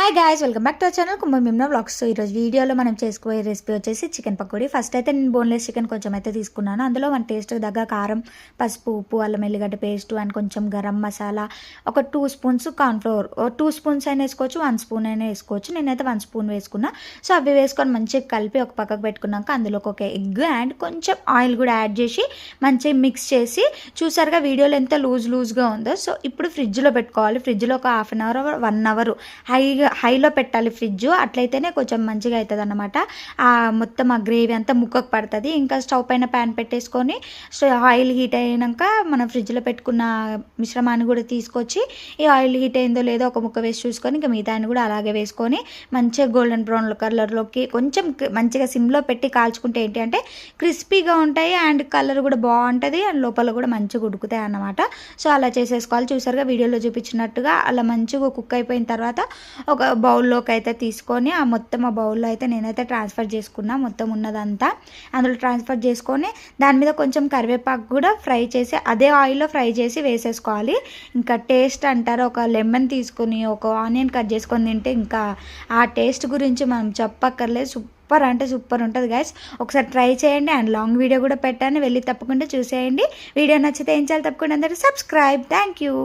Hi guys, welcome back to our channel కుంభమిమ్న vlogs. So ఈరోజు వీడియోలో మనం చేసుకోబోయే రెసిపీ వచ్చేసి చికెన్ పకోడీ. ఫస్ట్ అయితే నేను బోన్లెస్ చికెన్ కొంచెం అయితే తీసుకున్నాను. అందులో మన టేస్ట్ దగ్గర కారం, పసుపు, ఉప్పు, అల్లం ఎల్లిగడ్డ పేస్ట్ అండ్ కొంచెం గరం మసాలా, ఒక 2 స్పూన్స్ కార్న్ఫ్లోర్, 2 స్పూన్స్ అయినా వేసుకోవచ్చు, 1 స్పూన్ అయినా వేసుకోవచ్చు. నేనైతే 1 స్పూన్ వేసుకున్నా. సో అవి వేసుకొని మంచిగా కలిపి ఒక పక్కకు పెట్టుకున్నాక అందులోకి ఒక ఎగ్ అండ్ కొంచెం ఆయిల్ కూడా యాడ్ చేసి మంచిగా మిక్స్ చేసి, చూసారుగా వీడియోలో ఎంత లూజ్గా ఉందో. సో ఇప్పుడు ఫ్రిడ్జ్లో పెట్టుకోవాలి. ఫ్రిడ్జ్లో ఒక హాఫ్ అన్ అవర్ 1 అవర్ హైలో పెట్టాలి ఫ్రిడ్జ్. అట్లయితేనే కొంచెం మంచిగా అవుతుంది అన్నమాట. మొత్తం ఆ గ్రేవీ అంతా ముక్కకు పడుతుంది. ఇంకా స్టవ్ పైన ప్యాన్ పెట్టేసుకొని ఆయిల్ హీట్ అయినాక మనం ఫ్రిడ్జ్లో పెట్టుకున్న మిశ్రమాన్ని కూడా తీసుకొచ్చి ఈ ఆయిల్ హీట్ అయిందో లేదో ఒక ముక్క వేసి చూసుకొని ఇంకా మిగతాన్ని కూడా అలాగే వేసుకొని మంచిగా గోల్డెన్ బ్రౌన్ కలర్లోకి కొంచెం మంచిగా సిమ్లో పెట్టి కాల్చుకుంటే ఏంటి అంటే క్రిస్పీగా ఉంటాయి అండ్ కలర్ కూడా బాగుంటుంది అండ్ లోపల కూడా మంచిగా ఉడుకుతాయి అన్నమాట. సో అలా చేసేసుకోవాలి. చూసారుగా వీడియోలో చూపించినట్టుగా అలా మంచిగా కుక్ అయిపోయిన తర్వాత ఒక బౌల్లోకి అయితే తీసుకొని ఆ బౌల్లో అయితే నేనైతే ట్రాన్స్ఫర్ చేసుకున్నా. మొత్తం ఉన్నదంతా అందులో ట్రాన్స్ఫర్ చేసుకొని దాని మీద కొంచెం కరివేపాకు కూడా ఫ్రై చేసి అదే ఆయిల్లో ఫ్రై చేసి వేసేసుకోవాలి. ఇంకా టేస్ట్ అంటారు, ఒక లెమన్ తీసుకొని ఒక ఆనియన్ కట్ చేసుకొని తింటే ఇంకా ఆ టేస్ట్ గురించి మనం చెప్పక్కర్లేదు. సూపర్ అంటే సూపర్ ఉంటుంది గైస్. ఒకసారి ట్రై చేయండి అండ్ లాంగ్ వీడియో కూడా పెట్టాను, వెళ్ళి తప్పకుండా చూసేయండి. వీడియో నచ్చితే ఏం చేయాలి, తప్పకుండా అందరూ సబ్స్క్రైబ్. Thank you.